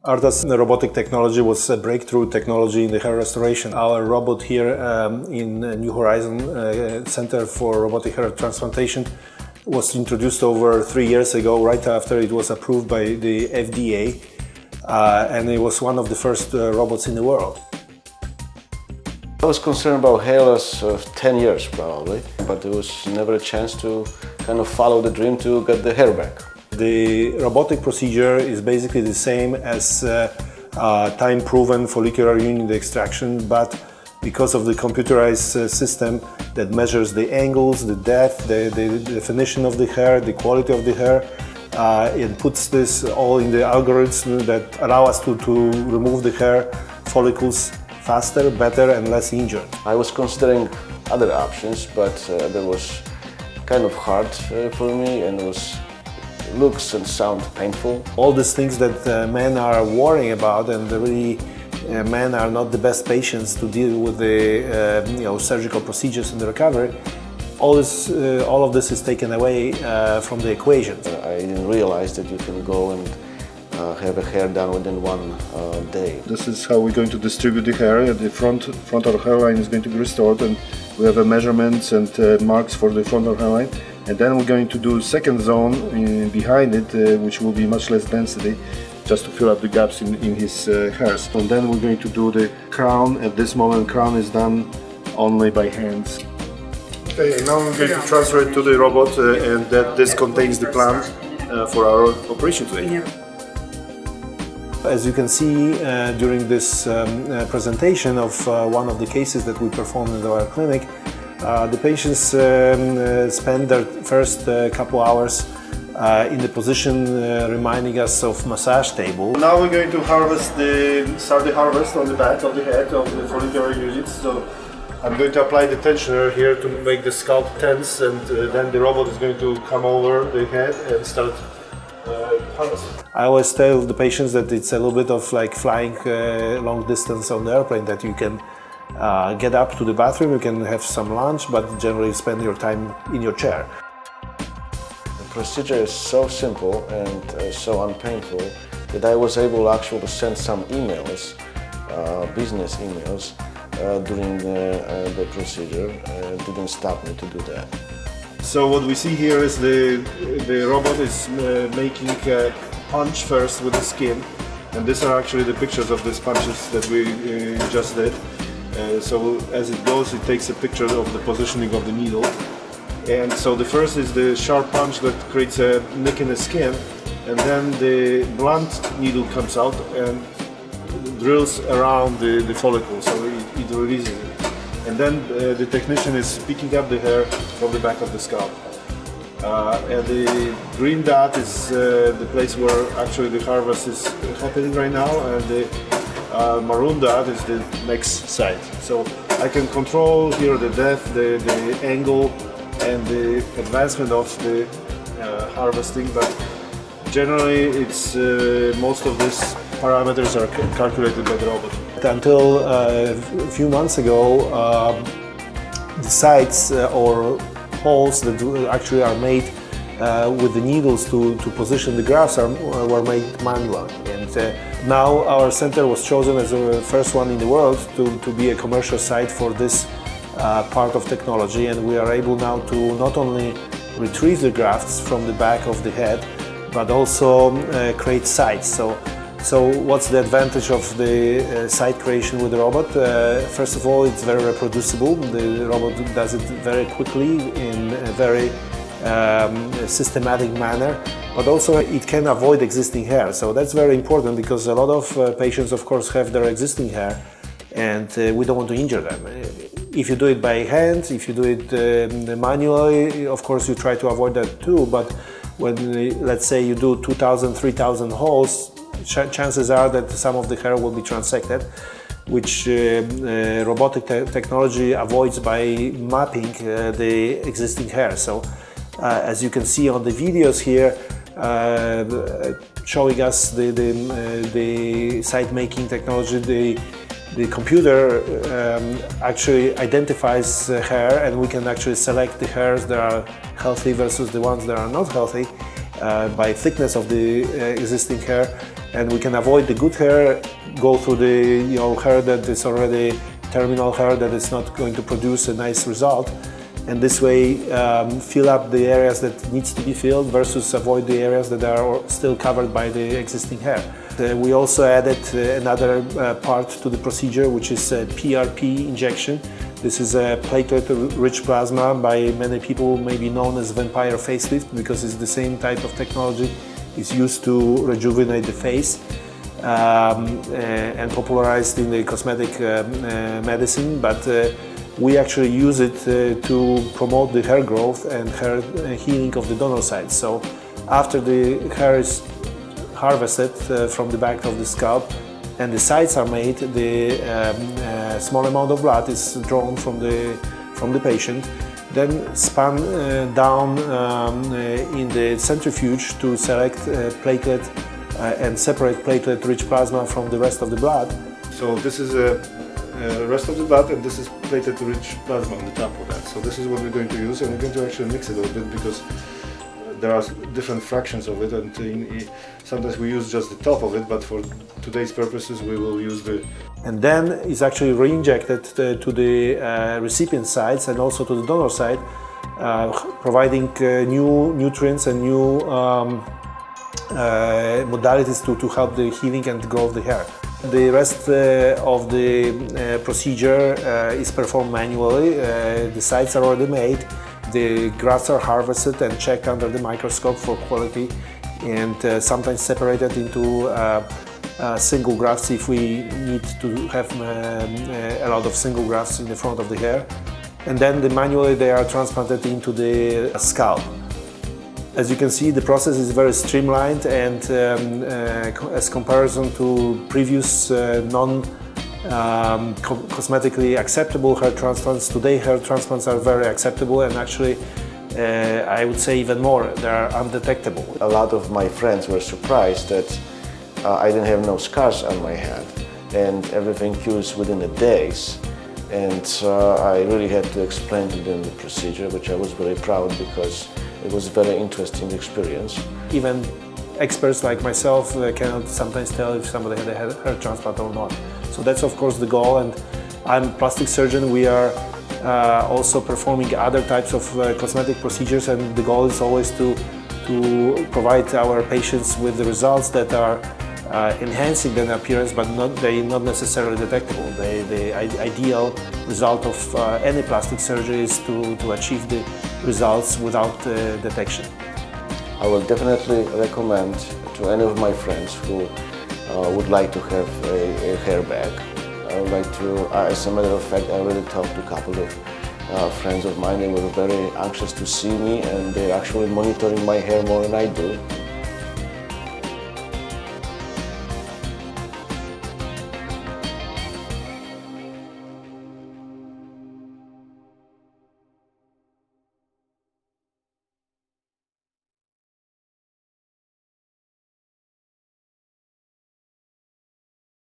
Artas robotic technology was a breakthrough technology in the hair restoration. Our robot here in New Horizon Center for Robotic Hair Transplantation was introduced over 3 years ago, right after it was approved by the FDA, and it was one of the first robots in the world. I was concerned about hair loss of 10 years probably, but there was never a chance to kind of follow the dream to get the hair back. The robotic procedure is basically the same as time-proven follicular unit extraction, but because of the computerized system that measures the angles, the depth, the definition of the hair, the quality of the hair, it puts this all in the algorithms that allow us to remove the hair follicles faster, better and less injured. I was considering other options, but that was kind of hard for me, and looks and sound painful. All these things that men are worrying about, and really men are not the best patients to deal with the surgical procedures and the recovery. All of this is taken away from the equation. I didn't realize that you can go and have a hair done within 1 day. This is how we're going to distribute the hair. The frontal hairline is going to be restored, and we have measurements and marks for the frontal hairline. And then we're going to do second zone behind it, which will be much less density, just to fill up the gaps in his hairs. And then we're going to do the crown. At this moment, crown is done only by hands. Okay, now we're going to transfer it to the robot, and this contains the plan for our operation today. As you can see during this presentation of one of the cases that we performed in our clinic, the patients spend their first couple hours in the position reminding us of massage table. Now we're going to start the harvest on the back of the head of the follicular units. So I'm going to apply the tensioner here to make the scalp tense, and then the robot is going to come over the head and start harvesting. I always tell the patients that it's a little bit of like flying long distance on the airplane, that you can get up to the bathroom, you can have some lunch, but generally spend your time in your chair. The procedure is so simple and so unpainful that I was able actually to send some emails, business emails, during the procedure. It didn't stop me to do that. So what we see here is the robot is making a punch first with the skin, and these are actually the pictures of these punches that we just did. So as it goes, it takes a picture of the positioning of the needle. And so the first is the sharp punch that creates a nick in the skin, and then the blunt needle comes out and drills around the follicle, so it releases it. And then the technician is picking up the hair from the back of the scalp. And the green dot is the place where actually the harvest is happening right now, and the maroon dot is the next side. So I can control here the depth, the angle, and the advancement of the harvesting, but generally it's most of these parameters are calculated by the robot. Until a few months ago, the sites or holes that actually are made with the needles to position the grafts were made manually. And now our center was chosen as the first one in the world to be a commercial site for this part of technology, and we are able now to not only retrieve the grafts from the back of the head, but also create sites. So what's the advantage of the site creation with the robot? First of all, it's very reproducible. The robot does it very quickly in a very systematic manner, but also it can avoid existing hair. So that's very important, because a lot of patients, of course, have their existing hair, and we don't want to injure them. If you do it by hand, if you do it manually, of course you try to avoid that too, but when, let's say, you do 2,000, 3,000 holes, chances are that some of the hair will be transected, which robotic technology avoids by mapping the existing hair. So as you can see on the videos here, showing us the site making technology, the computer actually identifies hair, and we can actually select the hairs that are healthy versus the ones that are not healthy by thickness of the existing hair. and we can avoid the good hair, go through the hair that is already terminal hair that is not going to produce a nice result, and this way fill up the areas that needs to be filled versus avoid the areas that are still covered by the existing hair. We also added another part to the procedure, which is a PRP injection. This is a platelet-rich plasma, by many people maybe known as vampire facelift, because it's the same type of technology is used to rejuvenate the face, and popularized in the cosmetic medicine, but we actually use it to promote the hair growth and hair healing of the donor sides. So after the hair is harvested from the back of the scalp and the sides are made, the small amount of blood is drawn from the patient, then spun down in the centrifuge to select platelet and separate platelet-rich plasma from the rest of the blood. So this is a rest of the blood, and this is platelet-rich plasma on the top of that. So this is what we're going to use, and we're going to actually mix it a little bit because there are different fractions of it, and sometimes we use just the top of it, but for today's purposes we will use the... And then it's actually re-injected to the recipient sides and also to the donor side, providing new nutrients and new modalities to help the healing and growth of the hair. The rest of the procedure is performed manually. The sides are already made. The grafts are harvested and checked under the microscope for quality, and sometimes separated into single grafts if we need to have a lot of single grafts in the front of the hair. And then manually they are transplanted into the scalp. As you can see, the process is very streamlined, and as comparison to previous cosmetically acceptable hair transplants, today hair transplants are very acceptable, and actually I would say even more, they are undetectable. A lot of my friends were surprised that I didn't have no scars on my head, and everything cures within the days. And I really had to explain to them the procedure, which I was very proud because it was a very interesting experience. Even experts like myself cannot sometimes tell if somebody had a hair transplant or not. So that's of course the goal, and I'm a plastic surgeon. We are also performing other types of cosmetic procedures, and the goal is always to provide our patients with the results that are enhancing their appearance, but not necessarily detectable. The ideal result of any plastic surgery is to achieve the results without detection. I will definitely recommend to any of my friends who would like to have a hair back. I would like to, as a matter of fact, I already talked to a couple of friends of mine. They were very anxious to see me, and they're actually monitoring my hair more than I do.